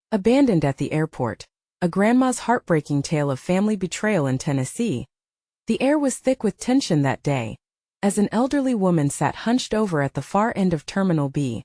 Abandoned at the airport. A grandma's heartbreaking tale of family betrayal in Tennessee. The air was thick with tension that day, as an elderly woman sat hunched over at the far end of Terminal B,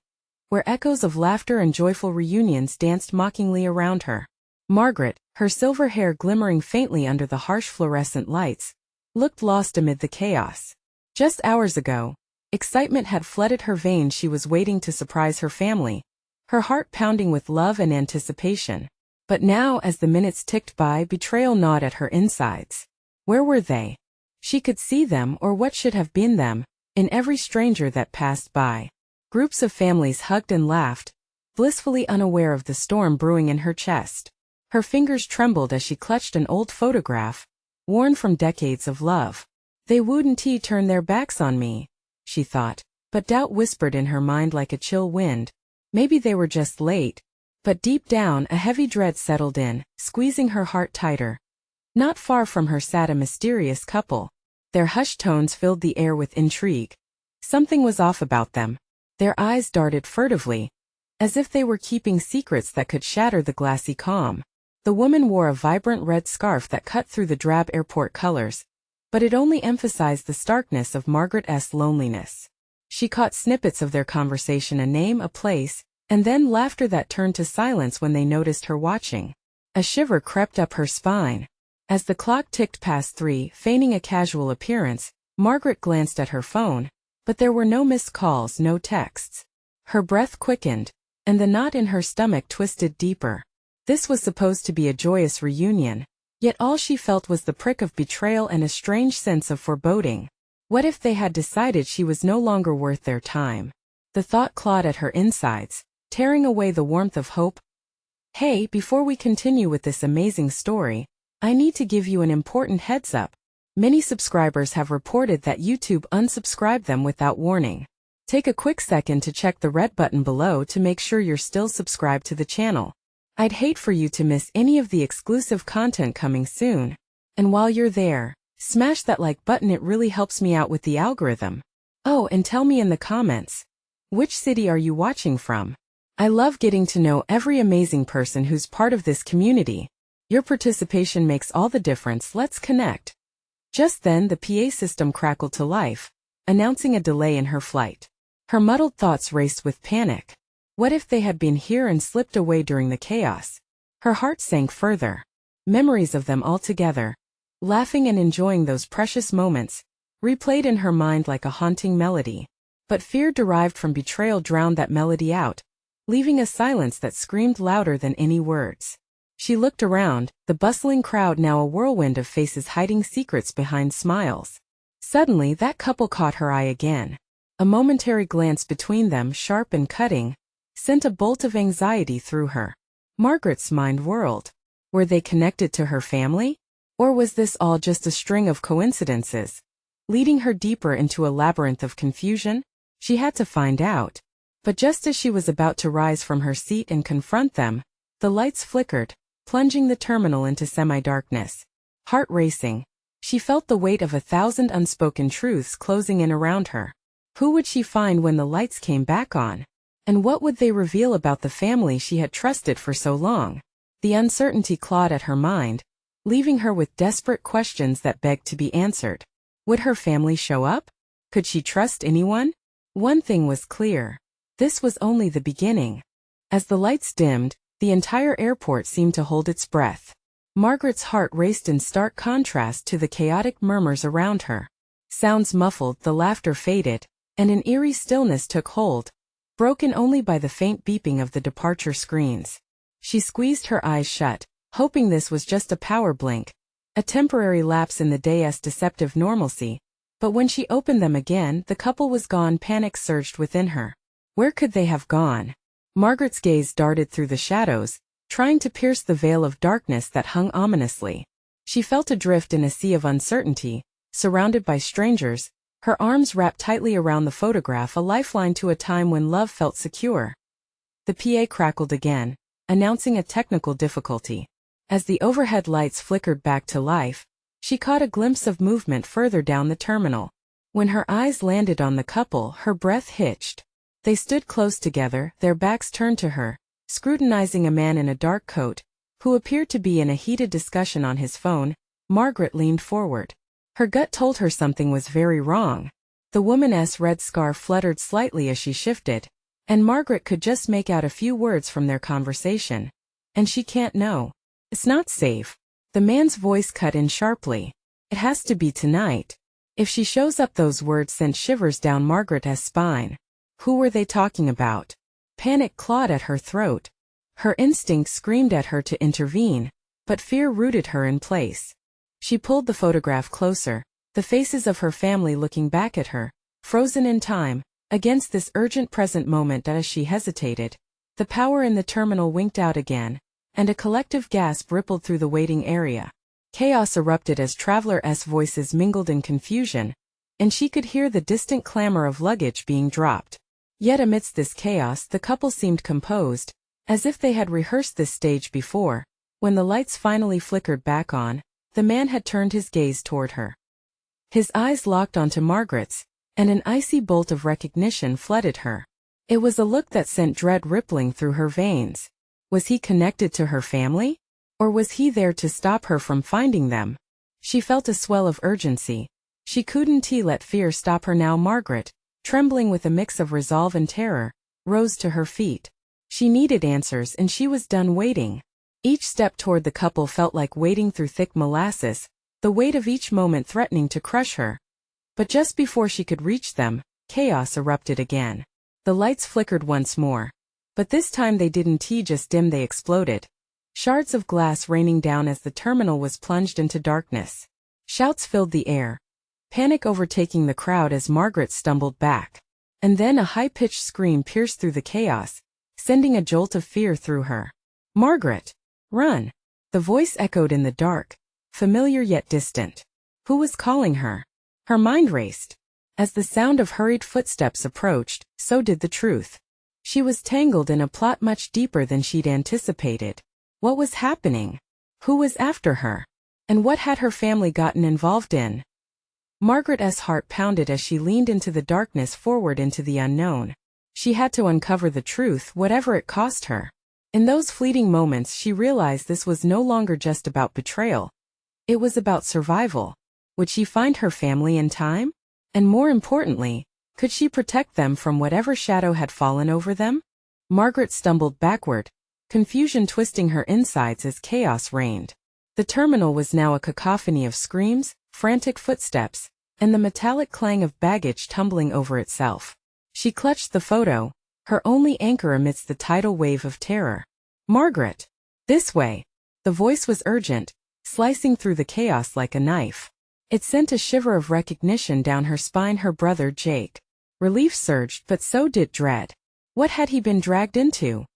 where echoes of laughter and joyful reunions danced mockingly around her. Margaret, her silver hair glimmering faintly under the harsh fluorescent lights, looked lost amid the chaos. Just hours ago, excitement had flooded her veins. She was waiting to surprise her family, her heart pounding with love and anticipation. But now, as the minutes ticked by, betrayal gnawed at her insides. Where were they? She could see them, or what should have been them, in every stranger that passed by. Groups of families hugged and laughed, blissfully unaware of the storm brewing in her chest. Her fingers trembled as she clutched an old photograph, worn from decades of love. They wouldn't turn their backs on me, she thought, but doubt whispered in her mind like a chill wind. Maybe they were just late. But deep down, a heavy dread settled in, squeezing her heart tighter. Not far from her sat a mysterious couple. Their hushed tones filled the air with intrigue. Something was off about them. Their eyes darted furtively, as if they were keeping secrets that could shatter the glassy calm. The woman wore a vibrant red scarf that cut through the drab airport colors, but it only emphasized the starkness of Margaret's loneliness. She caught snippets of their conversation, a name, a place, and then laughter that turned to silence when they noticed her watching. A shiver crept up her spine. As the clock ticked past 3, feigning a casual appearance, Margaret glanced at her phone, but there were no missed calls, no texts. Her breath quickened, and the knot in her stomach twisted deeper. This was supposed to be a joyous reunion, yet all she felt was the prick of betrayal and a strange sense of foreboding. What if they had decided she was no longer worth their time? The thought clawed at her insides, tearing away the warmth of hope. Hey, before we continue with this amazing story, I need to give you an important heads up. Many subscribers have reported that YouTube unsubscribed them without warning. Take a quick second to check the red button below to make sure you're still subscribed to the channel. I'd hate for you to miss any of the exclusive content coming soon. And while you're there, smash that like button, it really helps me out with the algorithm. Oh, and tell me in the comments, which city are you watching from? I love getting to know every amazing person who's part of this community. Your participation makes all the difference. Let's connect. Just then the PA system crackled to life, announcing a delay in her flight. Her muddled thoughts raced with panic. What if they had been here and slipped away during the chaos? Her heart sank further. Memories of them all together, laughing and enjoying those precious moments, replayed in her mind like a haunting melody. But fear derived from betrayal drowned that melody out, leaving a silence that screamed louder than any words. She looked around, the bustling crowd now a whirlwind of faces hiding secrets behind smiles. Suddenly that couple caught her eye again. A momentary glance between them, sharp and cutting, sent a bolt of anxiety through her. Margaret's mind whirled. Were they connected to her family? Or was this all just a string of coincidences, leading her deeper into a labyrinth of confusion? She had to find out. But just as she was about to rise from her seat and confront them, the lights flickered, plunging the terminal into semi-darkness. Heart racing, she felt the weight of 1,000 unspoken truths closing in around her. Who would she find when the lights came back on? And what would they reveal about the family she had trusted for so long? The uncertainty clawed at her mind, leaving her with desperate questions that begged to be answered. Would her family show up? Could she trust anyone? One thing was clear. This was only the beginning. As the lights dimmed, the entire airport seemed to hold its breath. Margaret's heart raced in stark contrast to the chaotic murmurs around her. Sounds muffled, the laughter faded, and an eerie stillness took hold, broken only by the faint beeping of the departure screens. She squeezed her eyes shut, hoping this was just a power blink, a temporary lapse in the day's deceptive normalcy. But when she opened them again, the couple was gone. Panic surged within her. Where could they have gone? Margaret's gaze darted through the shadows, trying to pierce the veil of darkness that hung ominously. She felt adrift in a sea of uncertainty, surrounded by strangers, her arms wrapped tightly around the photograph, a lifeline to a time when love felt secure. The PA crackled again, announcing a technical difficulty. As the overhead lights flickered back to life, she caught a glimpse of movement further down the terminal. When her eyes landed on the couple, her breath hitched. They stood close together, their backs turned to her, Scrutinizing a man in a dark coat, who appeared to be in a heated discussion on his phone, Margaret leaned forward. Her gut told her something was very wrong. The woman's red scarf fluttered slightly as she shifted, and Margaret could just make out a few words from their conversation. And she can't know. It's not safe. The man's voice cut in sharply. It has to be tonight. If she shows up, those words sent shivers down Margaret's spine. Who were they talking about? Panic clawed at her throat. Her instinct screamed at her to intervene, but fear rooted her in place. She pulled the photograph closer, the faces of her family looking back at her, frozen in time, against this urgent present moment. As she hesitated, the power in the terminal winked out again, and a collective gasp rippled through the waiting area. Chaos erupted as travelers' voices mingled in confusion, and she could hear the distant clamor of luggage being dropped. Yet amidst this chaos the couple seemed composed, as if they had rehearsed this stage before. When the lights finally flickered back on, the man had turned his gaze toward her. His eyes locked onto Margaret's, and an icy bolt of recognition flooded her. It was a look that sent dread rippling through her veins. Was he connected to her family? Or was he there to stop her from finding them? She felt a swell of urgency. She couldn't let fear stop her now. Margaret, trembling with a mix of resolve and terror, rose to her feet. She needed answers, and she was done waiting. Each step toward the couple felt like wading through thick molasses, the weight of each moment threatening to crush her. But just before she could reach them, chaos erupted again. The lights flickered once more. But this time they didn't just dim, they exploded. Shards of glass raining down as the terminal was plunged into darkness. Shouts filled the air, panic overtaking the crowd as Margaret stumbled back. And then a high-pitched scream pierced through the chaos, sending a jolt of fear through her. "Margaret! Run!" The voice echoed in the dark, familiar yet distant. Who was calling her? Her mind raced. As the sound of hurried footsteps approached, so did the truth. She was tangled in a plot much deeper than she'd anticipated. What was happening? Who was after her? And what had her family gotten involved in? Margaret's heart pounded as she leaned into the darkness, forward into the unknown. She had to uncover the truth, whatever it cost her. In those fleeting moments she realized this was no longer just about betrayal. It was about survival. Would she find her family in time? And more importantly, could she protect them from whatever shadow had fallen over them? Margaret stumbled backward, confusion twisting her insides as chaos reigned. The terminal was now a cacophony of screams, frantic footsteps, and the metallic clang of baggage tumbling over itself. She clutched the photo, her only anchor amidst the tidal wave of terror. "Margaret! This way!" The voice was urgent, slicing through the chaos like a knife. It sent a shiver of recognition down her spine. Her brother Jake. Relief surged, but so did dread. What had he been dragged into?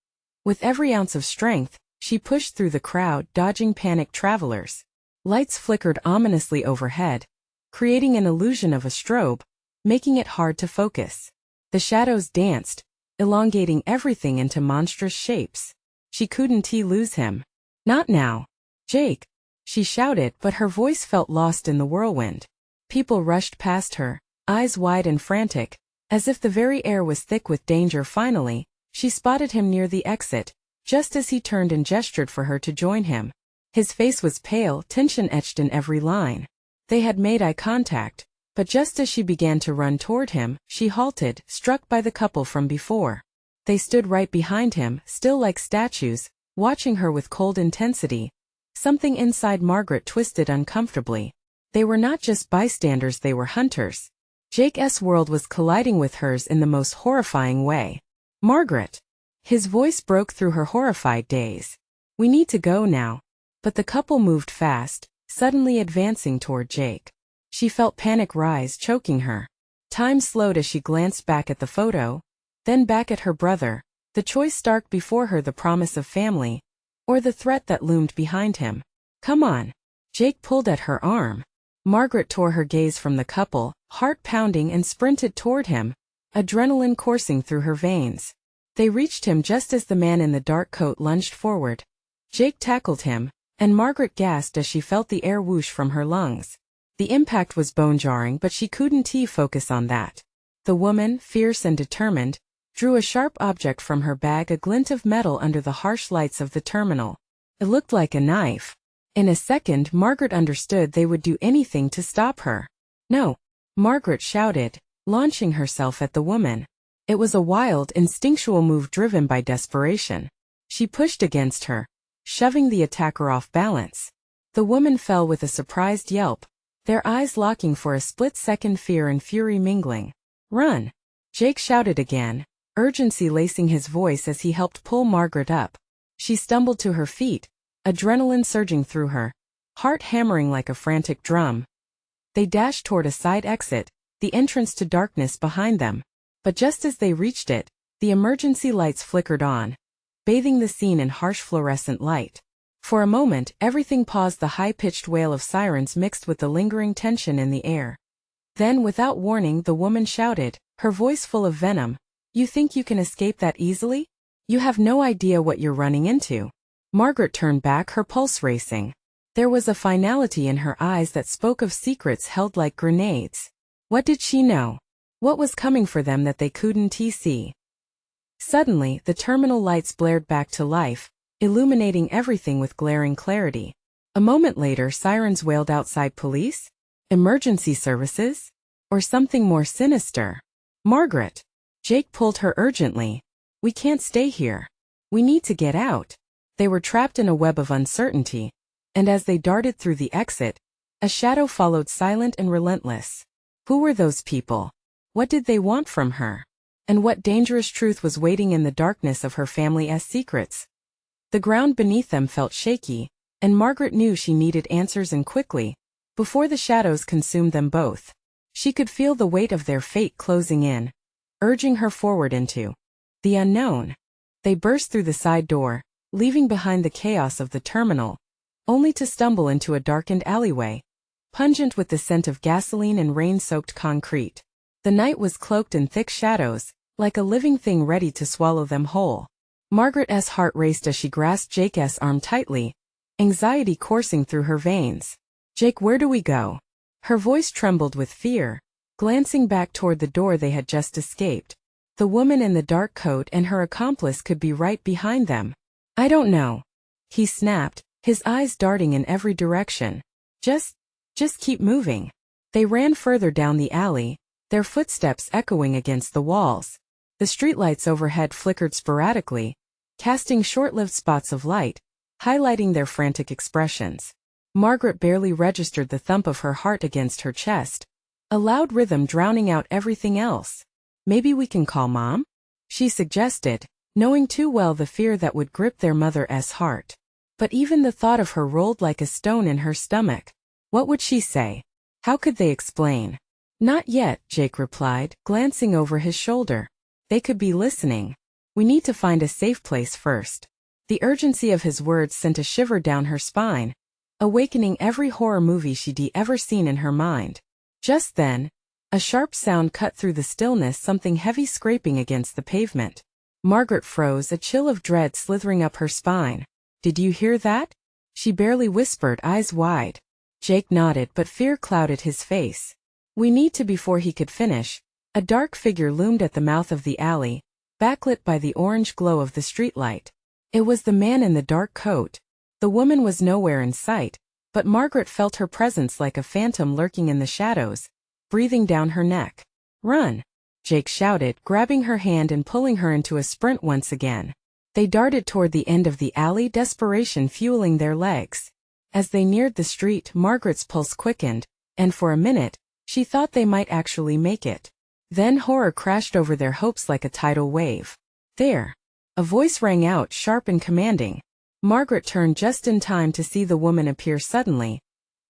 With every ounce of strength, she pushed through the crowd, dodging panicked travelers. Lights flickered ominously overhead, creating an illusion of a strobe, making it hard to focus. The shadows danced, elongating everything into monstrous shapes. She couldn't lose him. "Not now. Jake!" she shouted, but her voice felt lost in the whirlwind. People rushed past her, eyes wide and frantic, as if the very air was thick with danger. Finally, she spotted him near the exit, just as he turned and gestured for her to join him. His face was pale, tension etched in every line. They had made eye contact, but just as she began to run toward him, she halted, struck by the couple from before. They stood right behind him, still like statues, watching her with cold intensity. Something inside Margaret twisted uncomfortably. They were not just bystanders, they were hunters. Jake's world was colliding with hers in the most horrifying way. "Margaret!" His voice broke through her horrified daze. "We need to go now." But the couple moved fast, suddenly advancing toward Jake. She felt panic rise, choking her. Time slowed as she glanced back at the photo, then back at her brother, the choice stark before her: the promise of family, or the threat that loomed behind him. "Come on." Jake pulled at her arm. Margaret tore her gaze from the couple, heart pounding, and sprinted toward him, adrenaline coursing through her veins. They reached him just as the man in the dark coat lunged forward. Jake tackled him, and Margaret gasped as she felt the air whoosh from her lungs. The impact was bone-jarring, but she couldn't focus on that. The woman, fierce and determined, drew a sharp object from her bag, a glint of metal under the harsh lights of the terminal. It looked like a knife. In a second, Margaret understood they would do anything to stop her. "No!" Margaret shouted, launching herself at the woman. It was a wild, instinctual move driven by desperation. She pushed against her, shoving the attacker off balance. The woman fell with a surprised yelp, their eyes locking for a split second, fear and fury mingling. "Run!" Jake shouted again, urgency lacing his voice as he helped pull Margaret up. She stumbled to her feet, adrenaline surging through her, heart hammering like a frantic drum. They dashed toward a side exit, the entrance to darkness behind them. But just as they reached it, the emergency lights flickered on, bathing the scene in harsh fluorescent light. For a moment, everything paused, the high-pitched wail of sirens mixed with the lingering tension in the air. Then, without warning, the woman shouted, her voice full of venom, "You think you can escape that easily? You have no idea what you're running into." Margaret turned back, her pulse racing. There was a finality in her eyes that spoke of secrets held like grenades. What did she know? What was coming for them that they couldn't see? Suddenly, the terminal lights blared back to life, illuminating everything with glaring clarity. A moment later, sirens wailed outside. Police? Emergency services? Or something more sinister? "Margaret!" Jake pulled her urgently. "We can't stay here. We need to get out." They were trapped in a web of uncertainty, and as they darted through the exit, a shadow followed, silent and relentless. Who were those people? What did they want from her? And what dangerous truth was waiting in the darkness of her family's secrets? The ground beneath them felt shaky, and Margaret knew she needed answers, and quickly, before the shadows consumed them both. She could feel the weight of their fate closing in, urging her forward into the unknown. They burst through the side door, leaving behind the chaos of the terminal, only to stumble into a darkened alleyway, pungent with the scent of gasoline and rain-soaked concrete. The night was cloaked in thick shadows, like a living thing ready to swallow them whole. Margaret's heart raced as she grasped Jake's arm tightly, anxiety coursing through her veins. "Jake, where do we go?" Her voice trembled with fear, glancing back toward the door they had just escaped. The woman in the dark coat and her accomplice could be right behind them. "I don't know," he snapped, his eyes darting in every direction. Just keep moving." They ran further down the alley, their footsteps echoing against the walls. The streetlights overhead flickered sporadically, casting short-lived spots of light, highlighting their frantic expressions. Margaret barely registered the thump of her heart against her chest, a loud rhythm drowning out everything else. "Maybe we can call Mom?" she suggested, knowing too well the fear that would grip their mother's heart. But even the thought of her rolled like a stone in her stomach. What would she say? How could they explain? "Not yet," Jake replied, glancing over his shoulder. "They could be listening. We need to find a safe place first." The urgency of his words sent a shiver down her spine, awakening every horror movie she'd ever seen in her mind. Just then, a sharp sound cut through the stillness, something heavy scraping against the pavement. Margaret froze, a chill of dread slithering up her spine. "Did you hear that?" she barely whispered, eyes wide. Jake nodded, but fear clouded his face. "We need to." Before he could finish, a dark figure loomed at the mouth of the alley, backlit by the orange glow of the streetlight. It was the man in the dark coat. The woman was nowhere in sight, but Margaret felt her presence like a phantom lurking in the shadows, breathing down her neck. "Run!" Jake shouted, grabbing her hand and pulling her into a sprint once again. They darted toward the end of the alley, desperation fueling their legs. As they neared the street, Margaret's pulse quickened, and for a minute, she thought they might actually make it. Then horror crashed over their hopes like a tidal wave. "There!" A voice rang out, sharp and commanding. Margaret turned just in time to see the woman appear suddenly,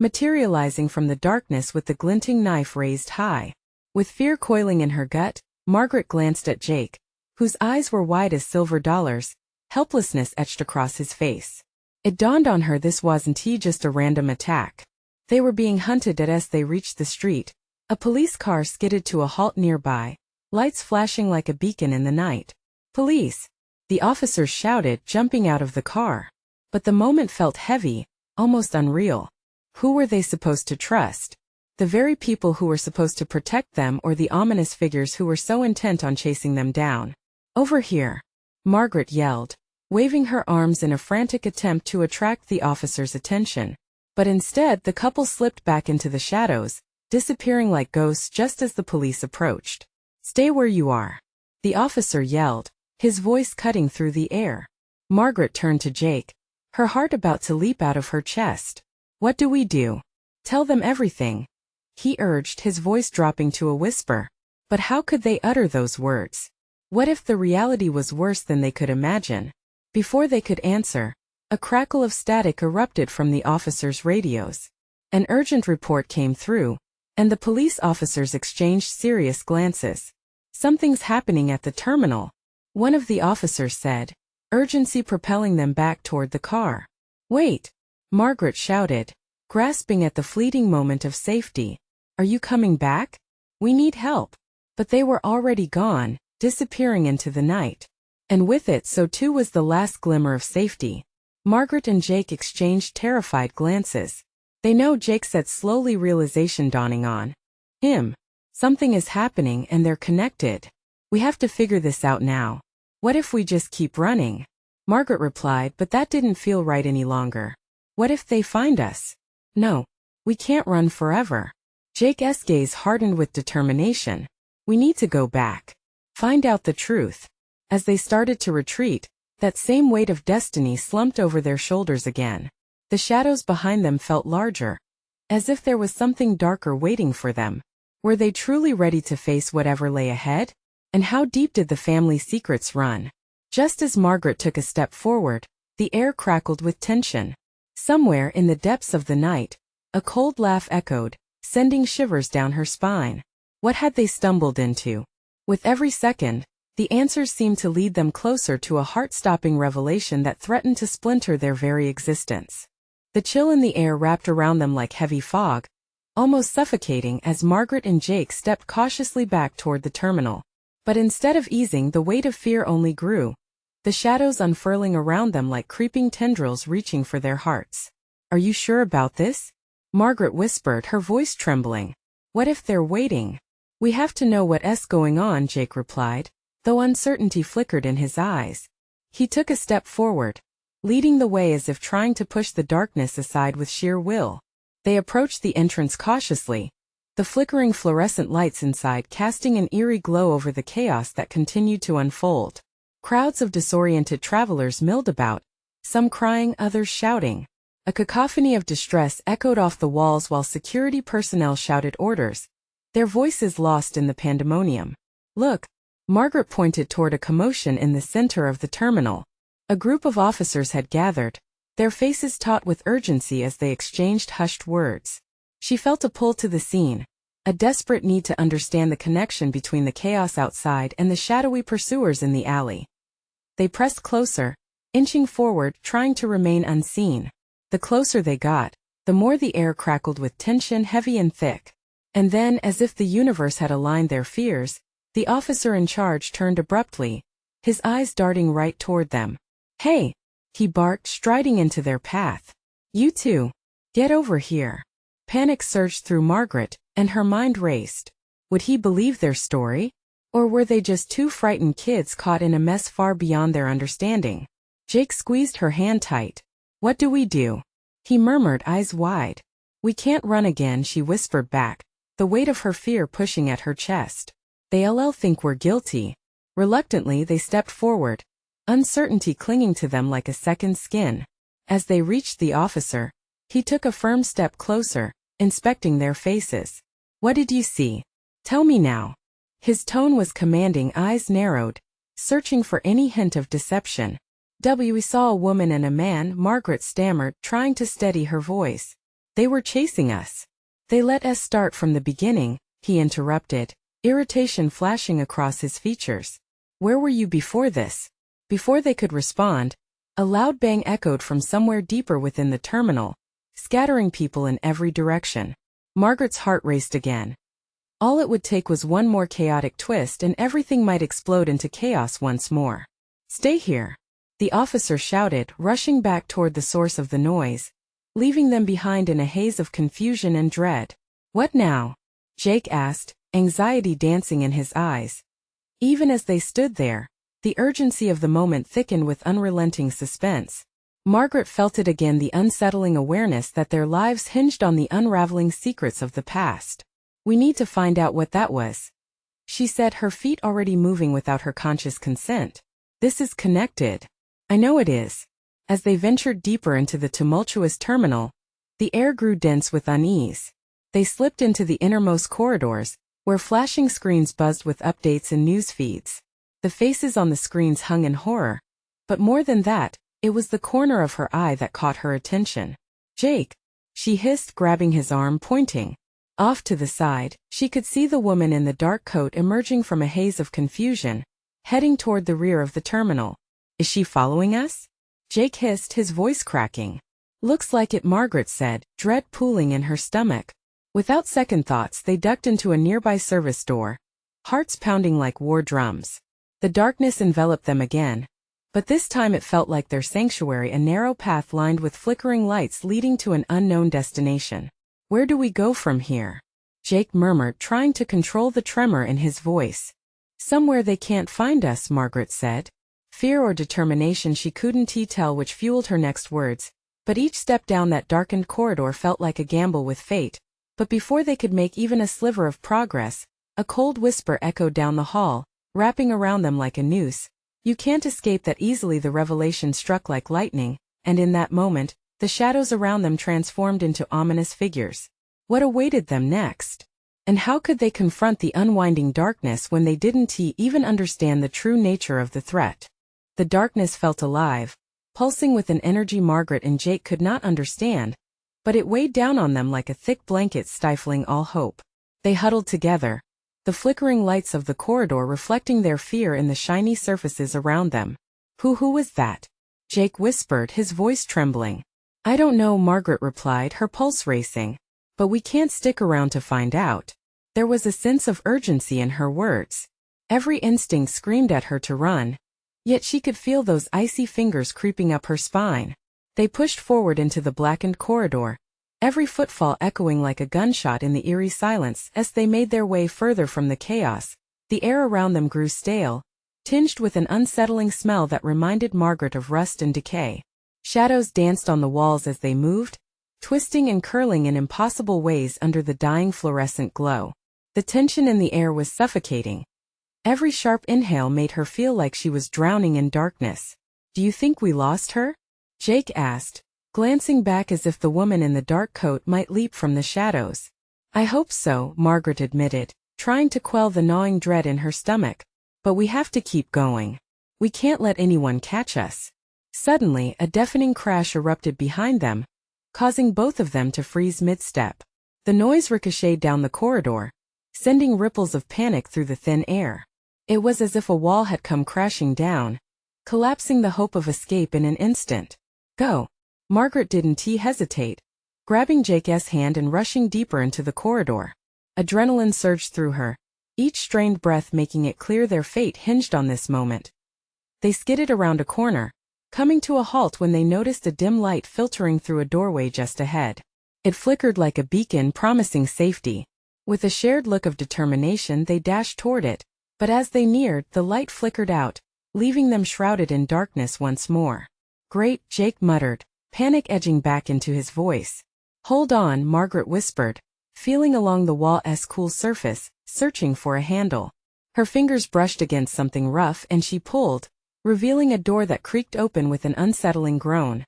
materializing from the darkness with the glinting knife raised high. With fear coiling in her gut, Margaret glanced at Jake, whose eyes were wide as silver dollars, helplessness etched across his face. It dawned on her this wasn't just a random attack. They were being hunted. As they reached the street, a police car skidded to a halt nearby, lights flashing like a beacon in the night. "Police!" the officers shouted, jumping out of the car. But the moment felt heavy, almost unreal. Who were they supposed to trust? The very people who were supposed to protect them, or the ominous figures who were so intent on chasing them down? Over here, Margaret yelled, waving her arms in a frantic attempt to attract the officer's attention. But instead the couple slipped back into the shadows, disappearing like ghosts just as the police approached. "Stay where you are," the officer yelled, his voice cutting through the air. Margaret turned to Jake, her heart about to leap out of her chest. "What do we do?" "Tell them everything," he urged, his voice dropping to a whisper. But how could they utter those words? What if the reality was worse than they could imagine? Before they could answer, a crackle of static erupted from the officers' radios. An urgent report came through, and the police officers exchanged serious glances. "Something's happening at the terminal," one of the officers said, urgency propelling them back toward the car. "Wait!" Margaret shouted, grasping at the fleeting moment of safety. "Are you coming back? We need help." But they were already gone, disappearing into the night. And with it so too was the last glimmer of safety. Margaret and Jake exchanged terrified glances. "They know," Jake said, slowly, realization dawning on him. "Something is happening and they're connected. We have to figure this out now. What if we just keep running?" Margaret replied, "But that didn't feel right any longer. What if they find us?" "No. We can't run forever." Jake's gaze hardened with determination. "We need to go back. Find out the truth." As they started to retreat, that same weight of destiny slumped over their shoulders again. The shadows behind them felt larger, as if there was something darker waiting for them. Were they truly ready to face whatever lay ahead? And how deep did the family secrets run? Just as Margaret took a step forward, the air crackled with tension. Somewhere in the depths of the night, a cold laugh echoed, sending shivers down her spine. What had they stumbled into? With every second, the answers seemed to lead them closer to a heart-stopping revelation that threatened to splinter their very existence. The chill in the air wrapped around them like heavy fog, almost suffocating as Margaret and Jake stepped cautiously back toward the terminal. But instead of easing, the weight of fear only grew, the shadows unfurling around them like creeping tendrils reaching for their hearts. "Are you sure about this?" Margaret whispered, her voice trembling. "What if they're waiting?" "We have to know what's going on," Jake replied, though uncertainty flickered in his eyes. He took a step forward, leading the way as if trying to push the darkness aside with sheer will. They approached the entrance cautiously, the flickering fluorescent lights inside casting an eerie glow over the chaos that continued to unfold. Crowds of disoriented travelers milled about, some crying, others shouting. A cacophony of distress echoed off the walls while security personnel shouted orders, their voices lost in the pandemonium. "Look!" Margaret pointed toward a commotion in the center of the terminal. A group of officers had gathered, their faces taut with urgency as they exchanged hushed words. She felt a pull to the scene, a desperate need to understand the connection between the chaos outside and the shadowy pursuers in the alley. They pressed closer, inching forward, trying to remain unseen. The closer they got, the more the air crackled with tension, heavy and thick. And then, as if the universe had aligned their fears, the officer in charge turned abruptly, his eyes darting right toward them. "Hey!" he barked, striding into their path. "You two! Get over here!" Panic surged through Margaret, and her mind raced. Would he believe their story? Or were they just two frightened kids caught in a mess far beyond their understanding? Jake squeezed her hand tight. "What do we do?" he murmured, eyes wide. "We can't run again," she whispered back, the weight of her fear pushing at her chest. "They'll think we're guilty." Reluctantly they stepped forward, uncertainty clinging to them like a second skin. As they reached the officer, he took a firm step closer, inspecting their faces. "What did you see? Tell me now." His tone was commanding, eyes narrowed, searching for any hint of deception. "We saw a woman and a man," Margaret stammered, trying to steady her voice. "They were chasing us." "They let us start from the beginning," he interrupted, irritation flashing across his features. "Where were you before this?" Before they could respond, a loud bang echoed from somewhere deeper within the terminal, scattering people in every direction. Margaret's heart raced again. All it would take was one more chaotic twist and everything might explode into chaos once more. "Stay here," the officer shouted, rushing back toward the source of the noise, leaving them behind in a haze of confusion and dread. "What now?" Jake asked, anxiety dancing in his eyes. Even as they stood there, The urgency of the moment thickened with unrelenting suspense. Margaret felt it again, the unsettling awareness that their lives hinged on the unraveling secrets of the past. "We need to find out what that was," she said, her feet already moving without her conscious consent. "This is connected." "I know it is." As they ventured deeper into the tumultuous terminal, the air grew dense with unease. They slipped into the innermost corridors, where flashing screens buzzed with updates and news feeds. The faces on the screens hung in horror. But more than that, it was the corner of her eye that caught her attention. "Jake," she hissed, grabbing his arm, pointing. Off to the side, she could see the woman in the dark coat emerging from a haze of confusion, heading toward the rear of the terminal. "Is she following us?" Jake hissed, his voice cracking. "Looks like it," Margaret said, dread pooling in her stomach. Without second thoughts, they ducked into a nearby service door, hearts pounding like war drums. The darkness enveloped them again, but this time it felt like their sanctuary, a narrow path lined with flickering lights leading to an unknown destination. "Where do we go from here?" Jake murmured, trying to control the tremor in his voice. "Somewhere they can't find us," Margaret said. Fear or determination, she couldn't tell which, fueled her next words, but each step down that darkened corridor felt like a gamble with fate. But before they could make even a sliver of progress, a cold whisper echoed down the hall, wrapping around them like a noose. "You can't escape that easily." The revelation struck like lightning, and in that moment, the shadows around them transformed into ominous figures. What awaited them next? And how could they confront the unwinding darkness when they didn't even understand the true nature of the threat? The darkness felt alive, pulsing with an energy Margaret and Jake could not understand, but it weighed down on them like a thick blanket, stifling all hope. They huddled together, the flickering lights of the corridor reflecting their fear in the shiny surfaces around them. Who was that?" Jake whispered, his voice trembling. "I don't know," Margaret replied, her pulse racing. "But we can't stick around to find out." There was a sense of urgency in her words. Every instinct screamed at her to run, yet she could feel those icy fingers creeping up her spine. They pushed forward into the blackened corridor, every footfall echoing like a gunshot in the eerie silence. As they made their way further from the chaos, the air around them grew stale, tinged with an unsettling smell that reminded Margaret of rust and decay. Shadows danced on the walls as they moved, twisting and curling in impossible ways under the dying fluorescent glow. The tension in the air was suffocating. Every sharp inhale made her feel like she was drowning in darkness. "Do you think we lost her?" Jake asked, glancing back as if the woman in the dark coat might leap from the shadows. "I hope so," Margaret admitted, trying to quell the gnawing dread in her stomach. "But we have to keep going. We can't let anyone catch us." Suddenly, a deafening crash erupted behind them, causing both of them to freeze mid-step. The noise ricocheted down the corridor, sending ripples of panic through the thin air. It was as if a wall had come crashing down, collapsing the hope of escape in an instant. "Go." Margaret didn't hesitate, grabbing Jake's hand and rushing deeper into the corridor. Adrenaline surged through her, each strained breath making it clear their fate hinged on this moment. They skidded around a corner, coming to a halt when they noticed a dim light filtering through a doorway just ahead. It flickered like a beacon, promising safety. With a shared look of determination, they dashed toward it, but as they neared, the light flickered out, leaving them shrouded in darkness once more. "Great," Jake muttered, panic edging back into his voice. "Hold on," Margaret whispered, feeling along the wall's cool surface, searching for a handle. Her fingers brushed against something rough and she pulled, revealing a door that creaked open with an unsettling groan.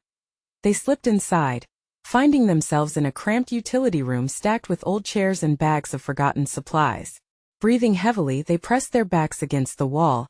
They slipped inside, finding themselves in a cramped utility room stacked with old chairs and bags of forgotten supplies. Breathing heavily, they pressed their backs against the wall,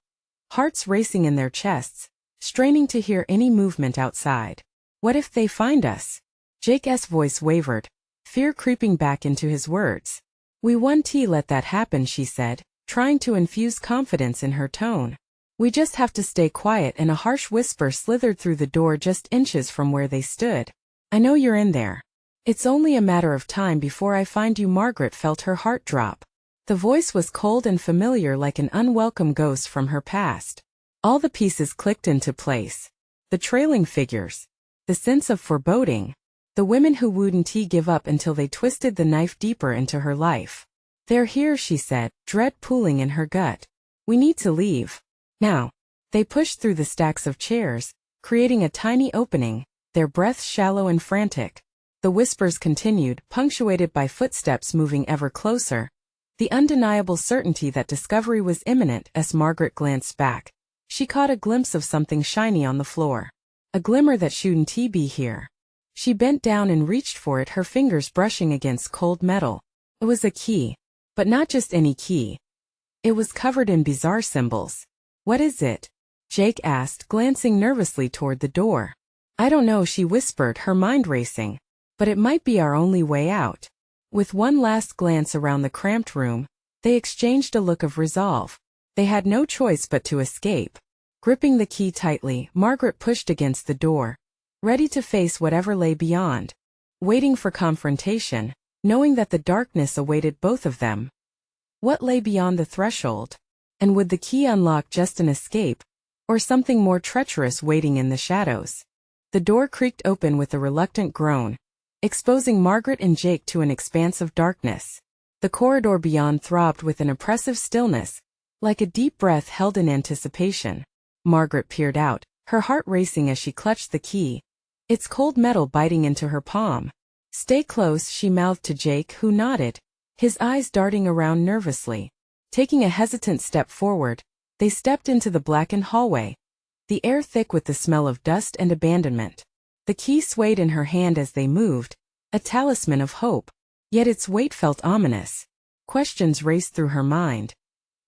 hearts racing in their chests, straining to hear any movement outside. "What if they find us?" Jake's voice wavered, fear creeping back into his words. "We won't let that happen," she said, trying to infuse confidence in her tone. "We just have to stay quiet," and a harsh whisper slithered through the door just inches from where they stood. "I know you're in there. It's only a matter of time before I find you." Margaret felt her heart drop. The voice was cold and familiar, like an unwelcome ghost from her past. All the pieces clicked into place. The trailing figures, the sense of foreboding, the women who wouldn't give up until they twisted the knife deeper into her life. "They're here," she said, dread pooling in her gut. "We need to leave. Now." They pushed through the stacks of chairs, creating a tiny opening, their breaths shallow and frantic. The whispers continued, punctuated by footsteps moving ever closer, the undeniable certainty that discovery was imminent. As Margaret glanced back, she caught a glimpse of something shiny on the floor. A glimmer that shouldn't be here. She bent down and reached for it, her fingers brushing against cold metal. It was a key. But not just any key. It was covered in bizarre symbols. "What is it?" Jake asked, glancing nervously toward the door. "I don't know," she whispered, her mind racing. "But it might be our only way out." With one last glance around the cramped room, they exchanged a look of resolve. They had no choice but to escape. Gripping the key tightly, Margaret pushed against the door, ready to face whatever lay beyond. Waiting for confrontation, knowing that the darkness awaited both of them. What lay beyond the threshold? And would the key unlock just an escape, or something more treacherous waiting in the shadows? The door creaked open with a reluctant groan, exposing Margaret and Jake to an expanse of darkness. The corridor beyond throbbed with an oppressive stillness, like a deep breath held in anticipation. Margaret peered out, her heart racing as she clutched the key, its cold metal biting into her palm. "Stay close," she mouthed to Jake, who nodded, his eyes darting around nervously. Taking a hesitant step forward, they stepped into the blackened hallway, the air thick with the smell of dust and abandonment. The key swayed in her hand as they moved, a talisman of hope, yet its weight felt ominous. Questions raced through her mind.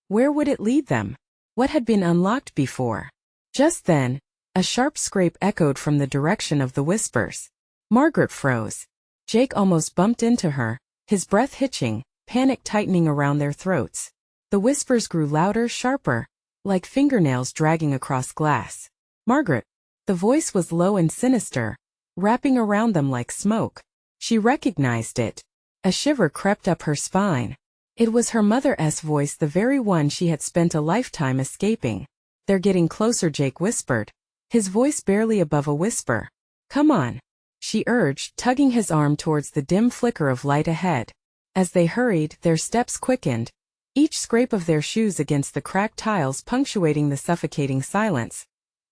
Where would it lead them? What had been unlocked before? Just then, a sharp scrape echoed from the direction of the whispers. Margaret froze. Jake almost bumped into her, his breath hitching, panic tightening around their throats. The whispers grew louder, sharper, like fingernails dragging across glass. "Margaret." The voice was low and sinister, wrapping around them like smoke. She recognized it. A shiver crept up her spine. It was her mother's voice, the very one she had spent a lifetime escaping. "They're getting closer," Jake whispered, his voice barely above a whisper. "Come on," she urged, tugging his arm towards the dim flicker of light ahead. As they hurried, their steps quickened, each scrape of their shoes against the cracked tiles punctuating the suffocating silence.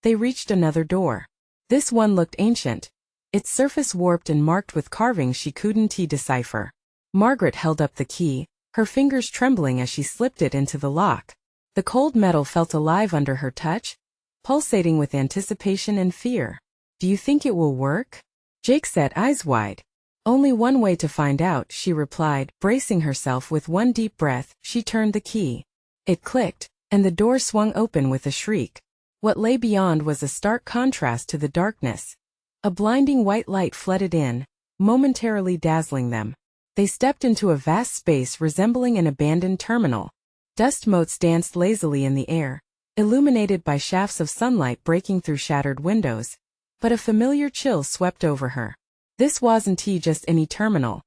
They reached another door. This one looked ancient, its surface warped and marked with carvings she couldn't decipher. Margaret held up the key, her fingers trembling as she slipped it into the lock. The cold metal felt alive under her touch, pulsating with anticipation and fear. "Do you think it will work?" Jake said, eyes wide. "Only one way to find out," she replied, bracing herself. With one deep breath, she turned the key. It clicked, and the door swung open with a shriek. What lay beyond was a stark contrast to the darkness. A blinding white light flooded in, momentarily dazzling them. They stepped into a vast space resembling an abandoned terminal. Dust motes danced lazily in the air, illuminated by shafts of sunlight breaking through shattered windows. But a familiar chill swept over her. This wasn't just any terminal.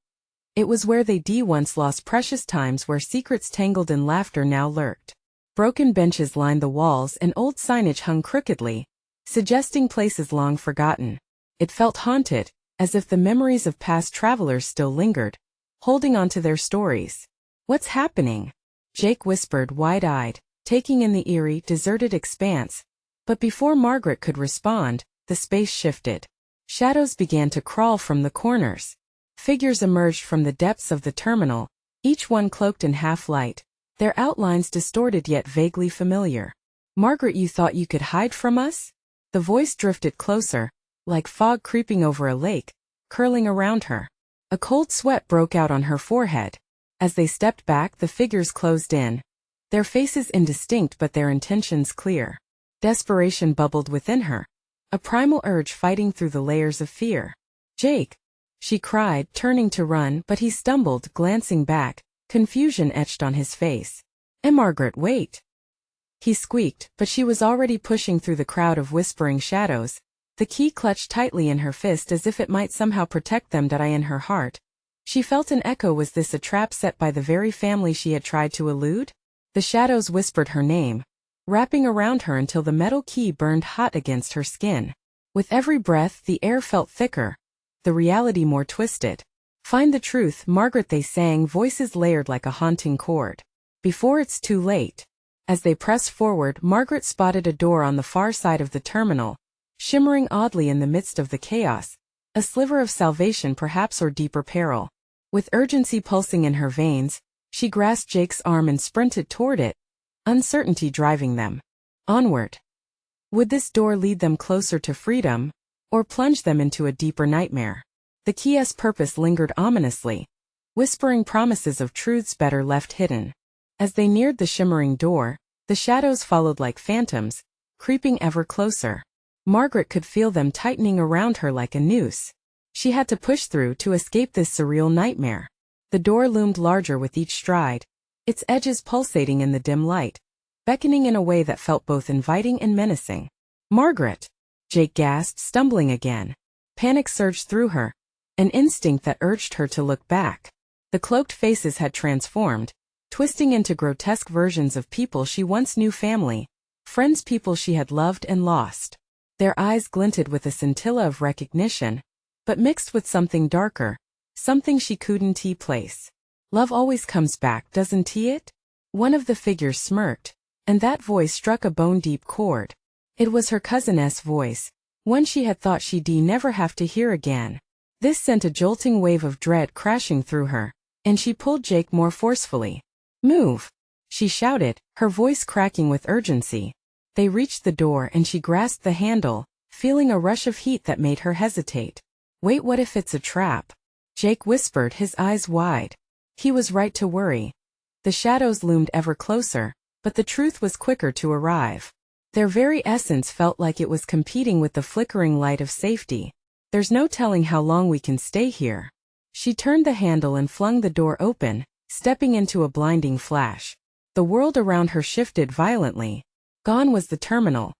It was where they once lost precious times, where secrets tangled in laughter now lurked. Broken benches lined the walls and old signage hung crookedly, suggesting places long forgotten. It felt haunted, as if the memories of past travelers still lingered, holding on to their stories. "What's happening?" Jake whispered, wide-eyed, taking in the eerie, deserted expanse. But before Margaret could respond, the space shifted. Shadows began to crawl from the corners. Figures emerged from the depths of the terminal, each one cloaked in half-light, their outlines distorted yet vaguely familiar. "Margaret, you thought you could hide from us?" The voice drifted closer, like fog creeping over a lake, curling around her. A cold sweat broke out on her forehead. As they stepped back, the figures closed in, their faces indistinct but their intentions clear. Desperation bubbled within her, a primal urge fighting through the layers of fear. "Jake!" she cried, turning to run, but he stumbled, glancing back, confusion etched on his face. Margaret, wait!" he squeaked, but she was already pushing through the crowd of whispering shadows, the key clutched tightly in her fist as if it might somehow protect them. In her heart, she felt an echo. Was this a trap set by the very family she had tried to elude? The shadows whispered her name, wrapping around her until the metal key burned hot against her skin. With every breath, the air felt thicker, the reality more twisted. "Find the truth, Margaret," they sang, voices layered like a haunting chord. "Before it's too late." As they pressed forward, Margaret spotted a door on the far side of the terminal, shimmering oddly in the midst of the chaos, a sliver of salvation perhaps or deeper peril. With urgency pulsing in her veins, she grasped Jake's arm and sprinted toward it, uncertainty driving them onward. Would this door lead them closer to freedom, or plunge them into a deeper nightmare? The key's purpose lingered ominously, whispering promises of truths better left hidden. As they neared the shimmering door, the shadows followed like phantoms, creeping ever closer. Margaret could feel them tightening around her like a noose. She had to push through to escape this surreal nightmare. The door loomed larger with each stride, its edges pulsating in the dim light, beckoning in a way that felt both inviting and menacing. "Margaret!" Jake gasped, stumbling again. Panic surged through her, an instinct that urged her to look back. The cloaked faces had transformed, twisting into grotesque versions of people she once knew, family, friends, people she had loved and lost. Their eyes glinted with a scintilla of recognition, but mixed with something darker, something she couldn't place. "Love always comes back, doesn't it?" One of the figures smirked, and that voice struck a bone-deep chord. It was her cousin's voice, one she had thought she'd never have to hear again. This sent a jolting wave of dread crashing through her, and she pulled Jake more forcefully. "Move!" she shouted, her voice cracking with urgency. They reached the door and she grasped the handle, feeling a rush of heat that made her hesitate. "Wait, what if it's a trap?" Jake whispered, his eyes wide. He was right to worry. The shadows loomed ever closer, but the truth was quicker to arrive. Their very essence felt like it was competing with the flickering light of safety. "There's no telling how long we can stay here." She turned the handle and flung the door open, stepping into a blinding flash. The world around her shifted violently. Gone was the terminal.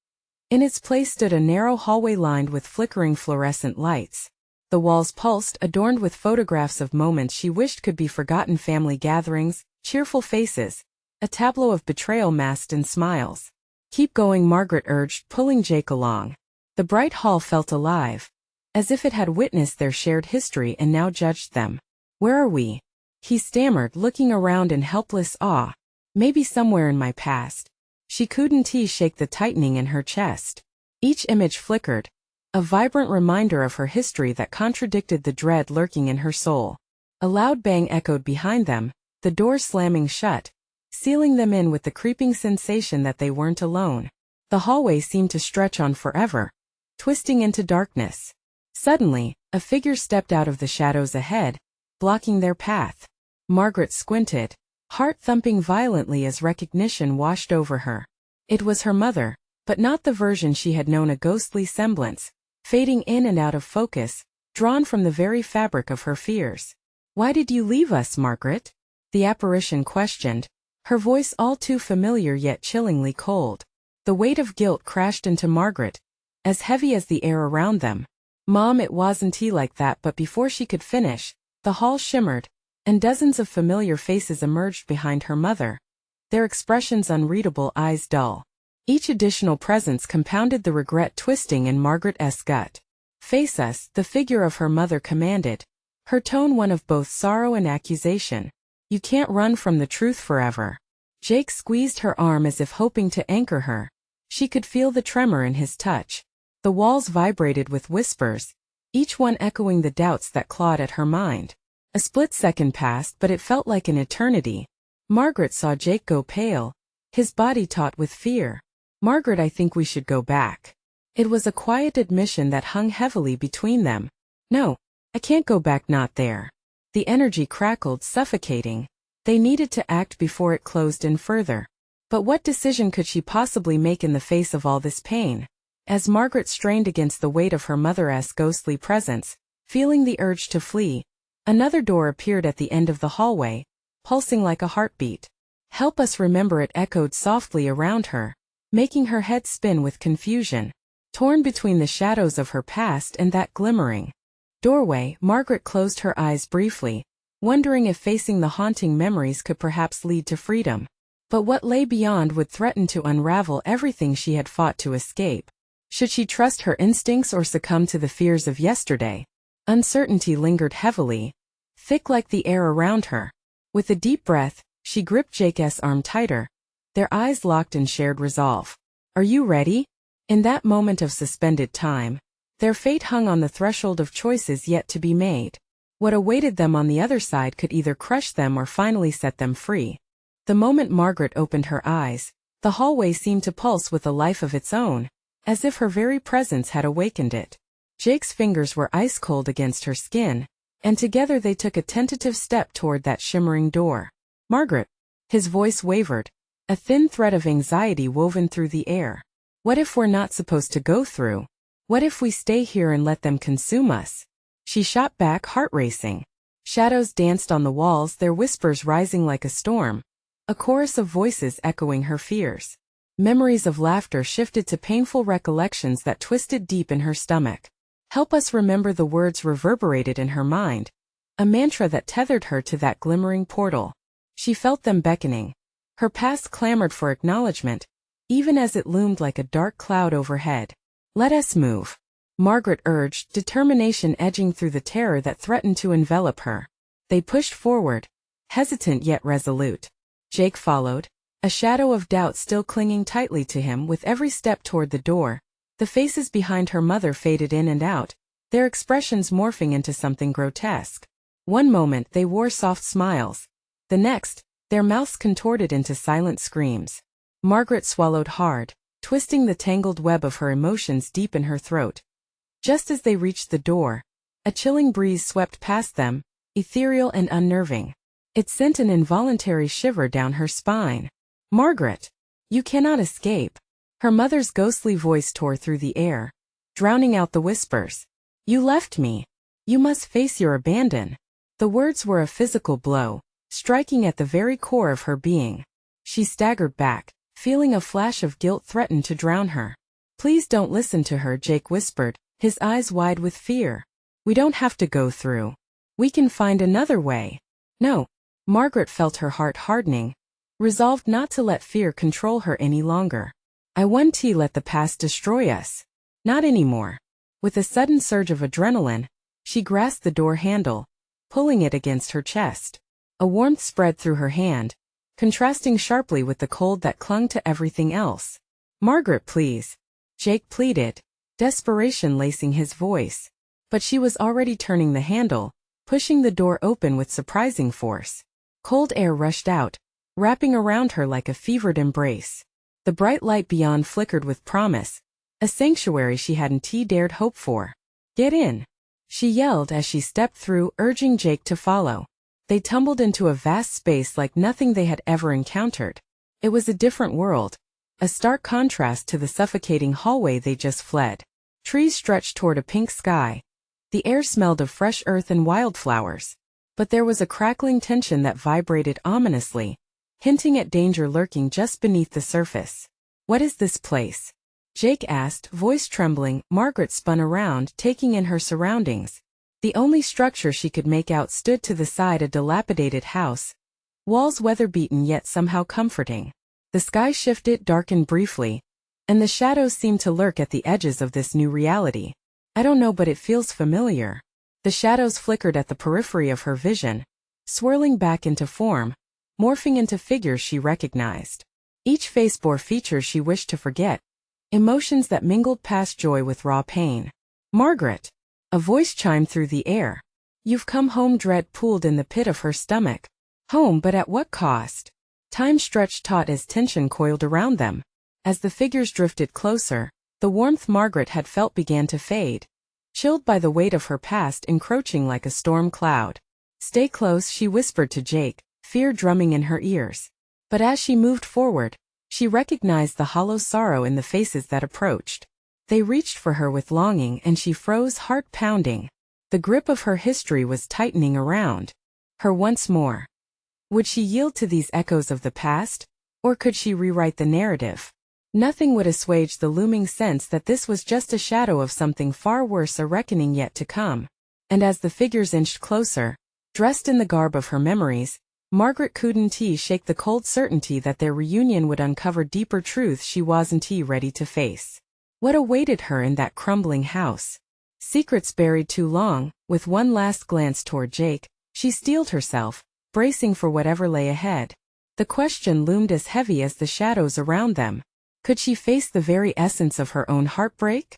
In its place stood a narrow hallway lined with flickering fluorescent lights. The walls pulsed, adorned with photographs of moments she wished could be forgotten, family gatherings, cheerful faces, a tableau of betrayal masked in smiles. "Keep going," Margaret urged, pulling Jake along. The bright hall felt alive, as if it had witnessed their shared history and now judged them. "Where are we?" he stammered, looking around in helpless awe. "Maybe somewhere in my past." She couldn't shake the tightening in her chest. Each image flickered, a vibrant reminder of her history that contradicted the dread lurking in her soul. A loud bang echoed behind them, the door slamming shut, sealing them in with the creeping sensation that they weren't alone. The hallway seemed to stretch on forever, twisting into darkness. Suddenly, a figure stepped out of the shadows ahead, blocking their path. Margaret squinted, heart thumping violently as recognition washed over her. It was her mother, but not the version she had known, a ghostly semblance, fading in and out of focus, drawn from the very fabric of her fears. "Why did you leave us, Margaret?" the apparition questioned, her voice all too familiar yet chillingly cold. The weight of guilt crashed into Margaret, as heavy as the air around them. "Mom, it wasn't like that," but before she could finish, the hall shimmered, and dozens of familiar faces emerged behind her mother, their expressions unreadable, eyes dull. Each additional presence compounded the regret twisting in Margaret's gut. "Face us," the figure of her mother commanded, her tone one of both sorrow and accusation. "You can't run from the truth forever." Jake squeezed her arm as if hoping to anchor her. She could feel the tremor in his touch. The walls vibrated with whispers, each one echoing the doubts that clawed at her mind. A split second passed, but it felt like an eternity. Margaret saw Jake go pale, his body taut with fear. "Margaret, I think we should go back." It was a quiet admission that hung heavily between them. "No, I can't go back, not there." The energy crackled, suffocating. They needed to act before it closed in further. But what decision could she possibly make in the face of all this pain? As Margaret strained against the weight of her mother's ghostly presence, feeling the urge to flee, another door appeared at the end of the hallway, pulsing like a heartbeat. "Help us remember," it echoed softly around her, making her head spin with confusion. Torn between the shadows of her past and that glimmering doorway, Margaret closed her eyes briefly, wondering if facing the haunting memories could perhaps lead to freedom. But what lay beyond would threaten to unravel everything she had fought to escape. Should she trust her instincts or succumb to the fears of yesterday? Uncertainty lingered heavily, thick like the air around her. With a deep breath, she gripped Jake's arm tighter, their eyes locked in shared resolve. Are you ready? In that moment of suspended time, their fate hung on the threshold of choices yet to be made. What awaited them on the other side could either crush them or finally set them free. The moment Margaret opened her eyes, the hallway seemed to pulse with a life of its own, as if her very presence had awakened it. Jake's fingers were ice cold against her skin, and together they took a tentative step toward that shimmering door. Margaret. His voice wavered, a thin thread of anxiety woven through the air. What if we're not supposed to go through? What if we stay here and let them consume us? She shot back, heart racing. Shadows danced on the walls, their whispers rising like a storm, a chorus of voices echoing her fears. Memories of laughter shifted to painful recollections that twisted deep in her stomach. Help us remember, the words reverberated in her mind, a mantra that tethered her to that glimmering portal. She felt them beckoning. Her past clamored for acknowledgement, even as it loomed like a dark cloud overhead. Let us move, Margaret urged, determination edging through the terror that threatened to envelop her. They pushed forward, hesitant yet resolute. Jake followed, a shadow of doubt still clinging tightly to him with every step toward the door. The faces behind her mother faded in and out, their expressions morphing into something grotesque. One moment they wore soft smiles. The next, their mouths contorted into silent screams. Margaret swallowed hard, twisting the tangled web of her emotions deep in her throat. Just as they reached the door, a chilling breeze swept past them, ethereal and unnerving. It sent an involuntary shiver down her spine. Margaret! You cannot escape. Her mother's ghostly voice tore through the air, drowning out the whispers. You left me. You must face your abandon. The words were a physical blow, striking at the very core of her being. She staggered back, feeling a flash of guilt threaten to drown her. Please don't listen to her, Jake whispered, his eyes wide with fear. We don't have to go through. We can find another way. No. Margaret felt her heart hardening, resolved not to let fear control her any longer. I won't let the past destroy us. Not anymore. With a sudden surge of adrenaline, she grasped the door handle, pulling it against her chest. A warmth spread through her hand, contrasting sharply with the cold that clung to everything else. Margaret, please. Jake pleaded, desperation lacing his voice. But she was already turning the handle, pushing the door open with surprising force. Cold air rushed out, wrapping around her like a fevered embrace. The bright light beyond flickered with promise, a sanctuary she hadn't dared hope for. Get in, she yelled as she stepped through, urging Jake to follow. They tumbled into a vast space like nothing they had ever encountered. It was a different world, a stark contrast to the suffocating hallway they just fled. Trees stretched toward a pink sky. The air smelled of fresh earth and wildflowers. But there was a crackling tension that vibrated ominously, hinting at danger lurking just beneath the surface. What is this place? Jake asked, voice trembling. Margaret spun around, taking in her surroundings. The only structure she could make out stood to the side, a dilapidated house, walls weather-beaten yet somehow comforting. The sky shifted, darkened briefly, and the shadows seemed to lurk at the edges of this new reality. I don't know, but it feels familiar. The shadows flickered at the periphery of her vision, swirling back into form, morphing into figures she recognized. Each face bore features she wished to forget, emotions that mingled past joy with raw pain. Margaret! A voice chimed through the air. You've come home. Dread pooled in the pit of her stomach. Home, but at what cost? Time stretched taut as tension coiled around them. As the figures drifted closer, the warmth Margaret had felt began to fade, chilled by the weight of her past encroaching like a storm cloud. Stay close, she whispered to Jake, fear drumming in her ears. But as she moved forward, she recognized the hollow sorrow in the faces that approached. They reached for her with longing, and she froze, heart pounding. The grip of her history was tightening around her once more. Would she yield to these echoes of the past, or could she rewrite the narrative? Nothing would assuage the looming sense that this was just a shadow of something far worse, a reckoning yet to come. And as the figures inched closer, dressed in the garb of her memories, Margaret couldn't shake the cold certainty that their reunion would uncover deeper truths she wasn't ready to face. What awaited her in that crumbling house? Secrets buried too long. With one last glance toward Jake, she steeled herself, bracing for whatever lay ahead. The question loomed as heavy as the shadows around them. Could she face the very essence of her own heartbreak?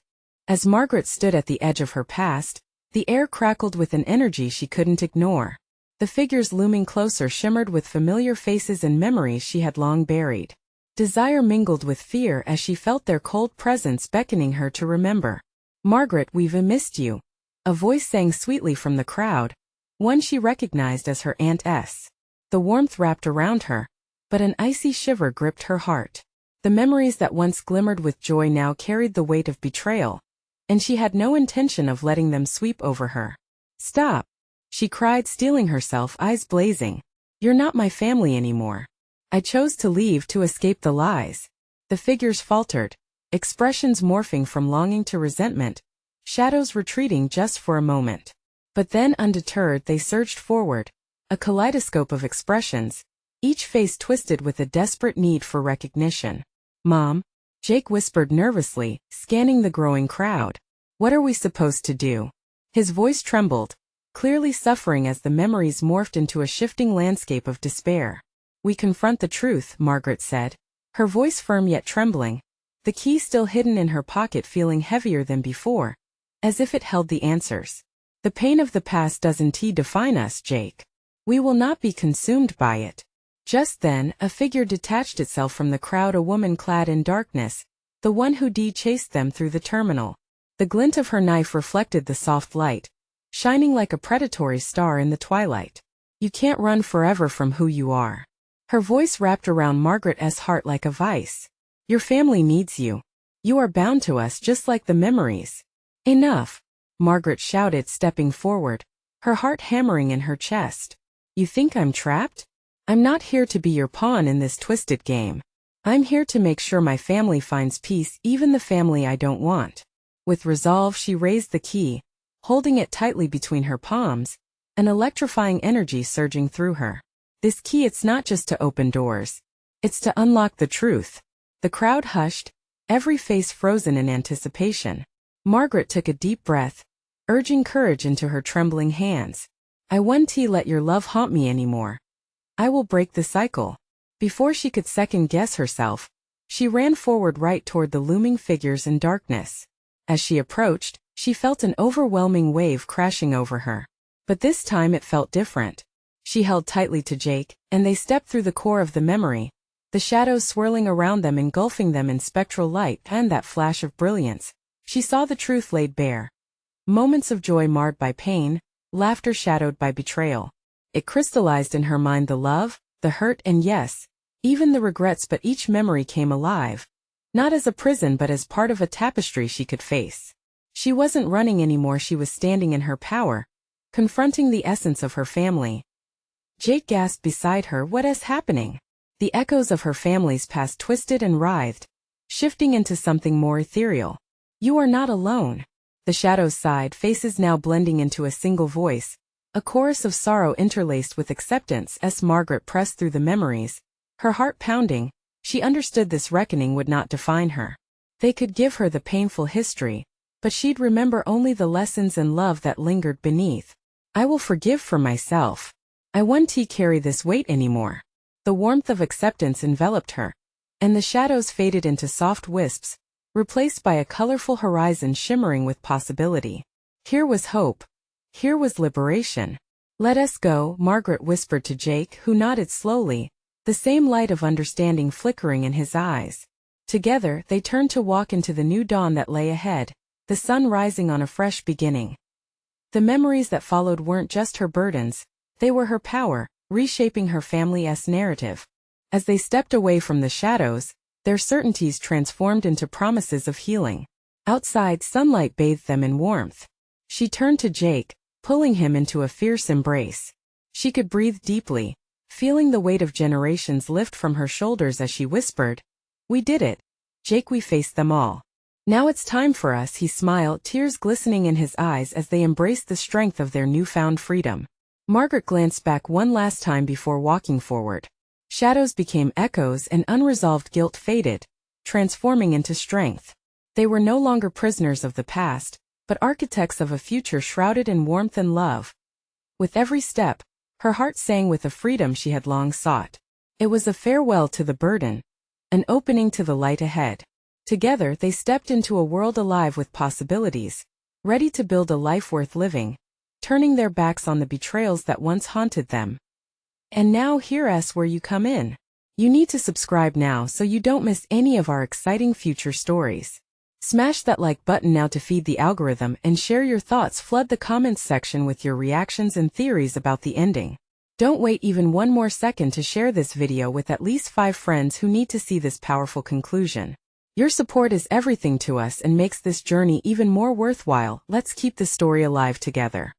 As Margaret stood at the edge of her past, the air crackled with an energy she couldn't ignore. The figures looming closer shimmered with familiar faces and memories she had long buried. Desire mingled with fear as she felt their cold presence beckoning her to remember. "Margaret, we've missed you." A voice sang sweetly from the crowd, one she recognized as her Aunt S. The warmth wrapped around her, but an icy shiver gripped her heart. The memories that once glimmered with joy now carried the weight of betrayal, and she had no intention of letting them sweep over her. "Stop!" she cried, steeling herself, eyes blazing. "You're not my family anymore. I chose to leave to escape the lies." The figures faltered, expressions morphing from longing to resentment, shadows retreating just for a moment. But then, undeterred, they surged forward, a kaleidoscope of expressions, each face twisted with a desperate need for recognition. "Mom," Jake whispered nervously, scanning the growing crowd. "What are we supposed to do?" His voice trembled, clearly suffering as the memories morphed into a shifting landscape of despair. "We confront the truth," Margaret said, her voice firm yet trembling, the key still hidden in her pocket feeling heavier than before, as if it held the answers. "The pain of the past doesn't define us, Jake. We will not be consumed by it." Just then, a figure detached itself from the crowd, a woman clad in darkness, the one who chased them through the terminal. The glint of her knife reflected the soft light, shining like a predatory star in the twilight. "You can't run forever from who you are." Her voice wrapped around Margaret's heart like a vice. "Your family needs you. You are bound to us just like the memories." "Enough," Margaret shouted, stepping forward, her heart hammering in her chest. "You think I'm trapped? I'm not here to be your pawn in this twisted game. I'm here to make sure my family finds peace, even the family I don't want." With resolve, she raised the key, holding it tightly between her palms, an electrifying energy surging through her. "This key, it's not just to open doors. It's to unlock the truth." The crowd hushed, every face frozen in anticipation. Margaret took a deep breath, urging courage into her trembling hands. "I won't let your love haunt me anymore. I will break the cycle." Before she could second-guess herself, she ran forward right toward the looming figures in darkness. As she approached, she felt an overwhelming wave crashing over her. But this time it felt different. She held tightly to Jake, and they stepped through the core of the memory, the shadows swirling around them, engulfing them in spectral light, and that flash of brilliance. She saw the truth laid bare. Moments of joy marred by pain, laughter shadowed by betrayal. It crystallized in her mind, the love, the hurt, and yes, even the regrets, but each memory came alive. Not as a prison, but as part of a tapestry she could face. She wasn't running anymore, she was standing in her power, confronting the essence of her family. Jake gasped beside her. "What is happening?" The echoes of her family's past twisted and writhed, shifting into something more ethereal. "You are not alone." The shadows sighed, faces now blending into a single voice, a chorus of sorrow interlaced with acceptance. As Margaret pressed through the memories, her heart pounding, she understood this reckoning would not define her. They could give her the painful history, but she'd remember only the lessons and love that lingered beneath. "I will forgive for myself. I won't carry this weight anymore." The warmth of acceptance enveloped her, and the shadows faded into soft wisps, replaced by a colorful horizon shimmering with possibility. Here was hope. Here was liberation. "Let us go," Margaret whispered to Jake, who nodded slowly, the same light of understanding flickering in his eyes. Together, they turned to walk into the new dawn that lay ahead, the sun rising on a fresh beginning. The memories that followed weren't just her burdens, they were her power, reshaping her family's narrative. As they stepped away from the shadows, their certainties transformed into promises of healing. Outside, sunlight bathed them in warmth. She turned to Jake, pulling him into a fierce embrace. She could breathe deeply, feeling the weight of generations lift from her shoulders as she whispered, "We did it, Jake, we faced them all. Now it's time for us," he smiled, tears glistening in his eyes as they embraced the strength of their newfound freedom. Margaret glanced back one last time before walking forward. Shadows became echoes and unresolved guilt faded, transforming into strength. They were no longer prisoners of the past, but architects of a future shrouded in warmth and love. With every step, her heart sang with a freedom she had long sought. It was a farewell to the burden, an opening to the light ahead. Together they stepped into a world alive with possibilities, ready to build a life worth living, turning their backs on the betrayals that once haunted them. And now here's where you come in. You need to subscribe now so you don't miss any of our exciting future stories. Smash that like button now to feed the algorithm and share your thoughts. Flood the comments section with your reactions and theories about the ending. Don't wait even one more second to share this video with at least 5 friends who need to see this powerful conclusion. Your support is everything to us and makes this journey even more worthwhile. Let's keep the story alive together.